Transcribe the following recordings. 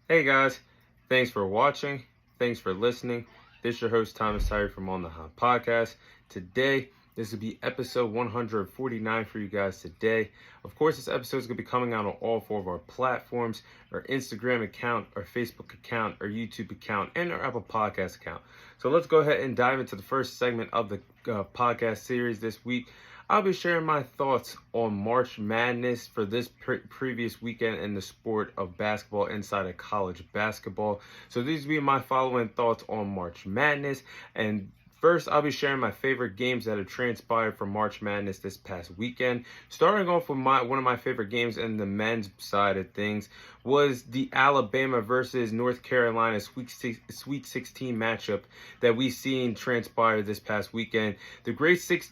Hey guys, thanks for watching. Thanks for listening. This is your host Thomas Tyree from On the Hunt Podcast. Today, this will be episode 149 for you guys today. Of course, this episode is going to be coming out on all four of our platforms: our Instagram account, our Facebook account, our YouTube account, and our Apple Podcast account. So let's go ahead and dive into the first segment of the podcast series this week. I'll be sharing my thoughts on March Madness for this previous weekend in the sport of basketball inside of college basketball. So these will be my following thoughts on March Madness. And first, I'll be sharing my favorite games that have transpired for March Madness this past weekend. Starting off with one of my favorite games in the men's side of things was the Alabama versus North Carolina Sweet 16 matchup that we seen transpire this past weekend. The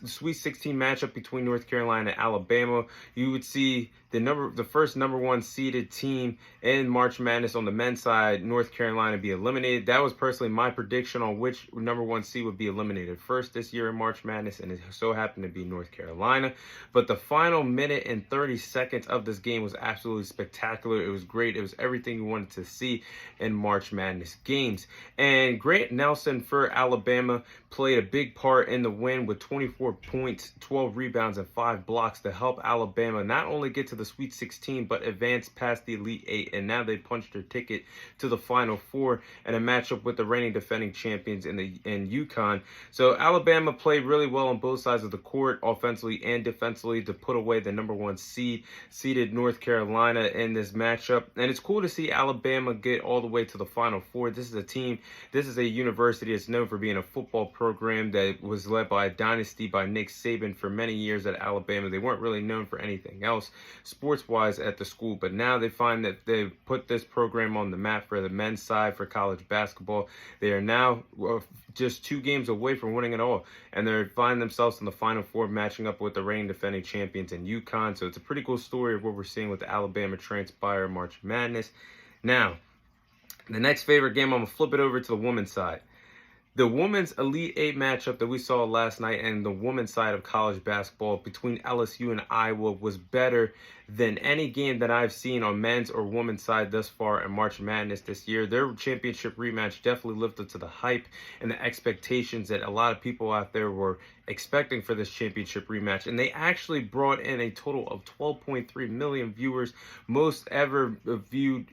Sweet 16 matchup between North Carolina and Alabama. You would see the first number one seeded team in March Madness on the men's side, North Carolina, be eliminated. That was personally my prediction on which number one seed would be eliminated first this year in March Madness, and it so happened to be North Carolina. But the final minute and 30 seconds of this game was absolutely spectacular. It was great. It was everything you wanted to see in March Madness games. And Grant Nelson for Alabama played a big part in the win with 24 points, 12 rebounds, and 5 blocks to help Alabama not only get to the Sweet 16, but advance past the Elite Eight. And now they punched their ticket to the Final Four in a matchup with the reigning defending champions in UConn. So Alabama played really well on both sides of the court, offensively and defensively, to put away the number one seeded North Carolina in this matchup. And it's cool to see Alabama get all the way to the Final Four. This is a university that's known for being a football program that was led by a dynasty by Nick Saban for many years at Alabama. They weren't really known for anything else sports-wise at the school, but now they find that they've put this program on the map for the men's side for college basketball. They are now just 2 games away from winning it all, and they find themselves in the Final Four matching up with the reigning defending champions in UConn. So it's a pretty cool story of what we're seeing with Alabama transpire March Madness. Now, the next favorite game, I'm going to flip it over to the women's side. The women's Elite Eight matchup that we saw last night and the women's side of college basketball between LSU and Iowa was better than any game that I've seen on men's or women's side thus far in March Madness this year. Their championship rematch definitely lived up to the hype and the expectations that a lot of people out there were expecting for this championship rematch. And they actually brought in a total of 12.3 million viewers, most ever viewed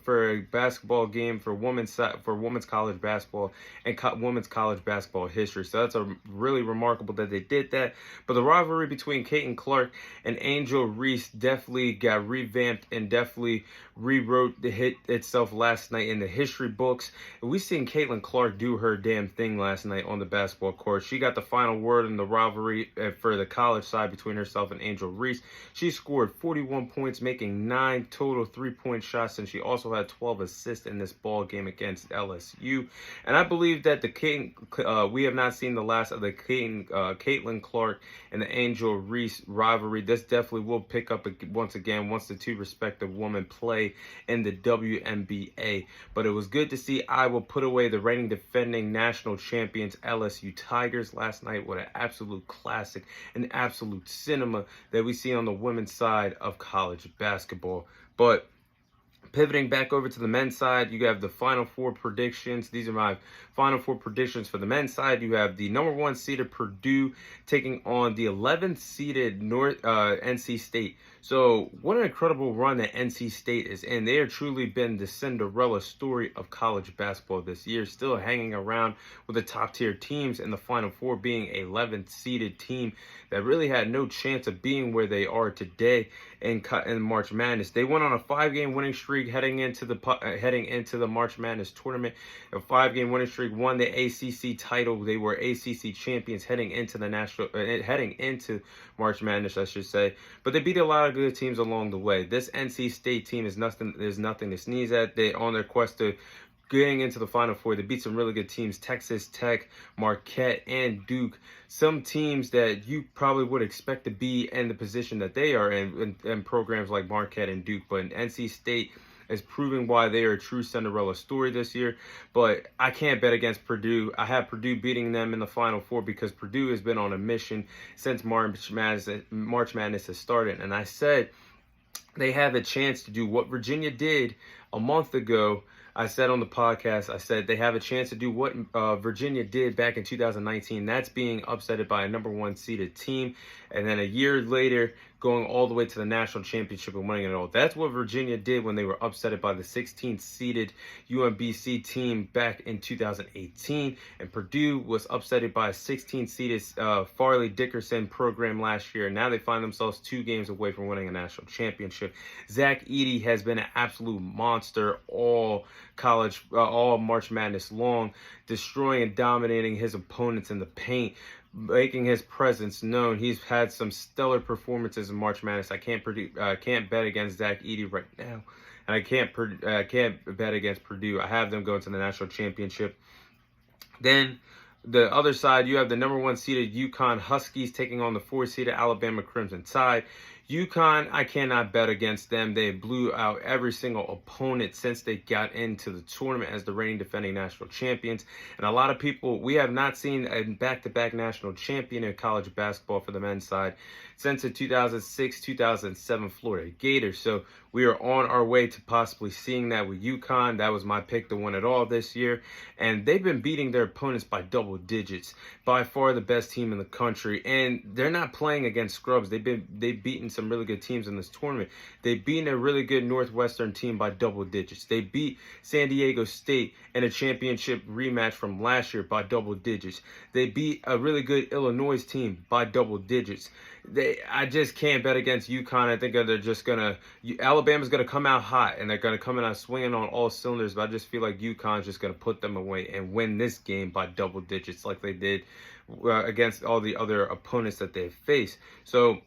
for a basketball game for women's college basketball and women's college basketball history. So that's a really remarkable that they did that. But the rivalry between Caitlin Clark and Angel Reese definitely got revamped and definitely rewrote the hit itself last night in the history books. We seen Caitlin Clark do her damn thing last night on the basketball court. She got the final word in the rivalry for the college side between herself and Angel Reese. She scored 41 points, making 9 total 3-point shots, and she also had 12 assists in this ball game against LSU. And I believe that we have not seen the last of the Caitlin Clark and the Angel Reese rivalry. This definitely will pick up once again once the two respective women play in the WNBA. But it was good to see Iowa put away the reigning defending national champions LSU Tigers last night. What an absolute classic, an absolute cinema that we see on the women's side of college basketball. But pivoting back over to the men's side, you have the Final Four predictions. These are my Final Four predictions for the men's side. You have the number 1 seeded Purdue taking on the 11th seeded NC State. So what an incredible run that NC State is in. They have truly been the Cinderella story of college basketball this year, still hanging around with the top tier teams, in the Final Four being a 11th seeded team that really had no chance of being where they are today in March Madness. They went on a 5-game winning streak heading into the March Madness tournament. A 5-game winning streak, won the ACC title. They were ACC champions heading into March Madness, I should say. But they beat a lot of good teams along the way. This NC State team is nothing to sneeze at. They on their quest to getting into the Final Four. They beat some really good teams: Texas Tech, Marquette, and Duke. Some teams that you probably would expect to be in the position that they are in programs like Marquette and Duke. But NC State is proving why they are a true Cinderella story this year. But I can't bet against Purdue. I have Purdue beating them in the Final Four because Purdue has been on a mission since March Madness has started. And I said they have a chance to do what Virginia did a month ago, I said on the podcast, I said they have a chance to do what Virginia did back in 2019. That's being upsetted by a number 1 seeded team. And then a year later, going all the way to the national championship and winning it all. That's what Virginia did when they were upset by the 16th seeded UMBC team back in 2018. And Purdue was upset by a 16th seeded Farley Dickerson program last year. Now they find themselves 2 games away from winning a national championship. Zach Edey has been an absolute monster all March Madness long, destroying and dominating his opponents in the paint, making his presence known. He's had some stellar performances in March Madness. I can't bet against Zach Edey right now, and I can't bet against Purdue. I have them going to the national championship. Then the other side, you have the number 1 seeded UConn Huskies taking on the 4 seeded Alabama Crimson Tide. UConn, I cannot bet against them. They blew out every single opponent since they got into the tournament as the reigning defending national champions. And a lot of people, we have not seen a back-to-back national champion in college basketball for the men's side since the 2006-2007 Florida Gators. So we are on our way to possibly seeing that with UConn. That was my pick to win it all this year. And they've been beating their opponents by double digits. By far the best team in the country. And they're not playing against scrubs. They've beaten some really good teams in this tournament. They've beaten a really good Northwestern team by double digits. They beat San Diego State in a championship rematch from last year by double digits. They beat a really good Illinois team by double digits. I just can't bet against UConn. I think they're just Alabama's gonna come out hot and they're gonna come out swinging on all cylinders. But I just feel like UConn's just gonna put them away and win this game by double digits, like they did against all the other opponents that they've faced. So,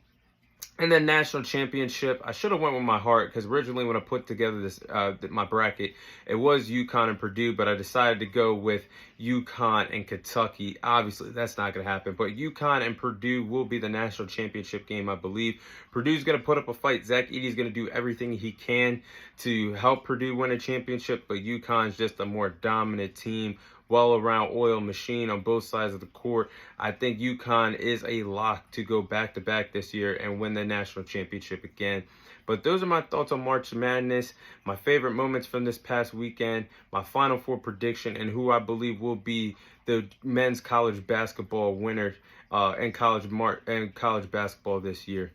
and then national championship, I should have went with my heart, because originally when I put together this my bracket, it was UConn and Purdue, but I decided to go with UConn and Kentucky. Obviously, that's not going to happen, but UConn and Purdue will be the national championship game, I believe. Purdue's going to put up a fight. Zach Edey's going to do everything he can to help Purdue win a championship, but UConn's just a more dominant team, well-around oil machine on both sides of the court. I think UConn is a lock to go back-to-back this year and win the national championship again. But those are my thoughts on March Madness, my favorite moments from this past weekend, my Final Four prediction, and who I believe will be the men's college basketball winner in college basketball this year.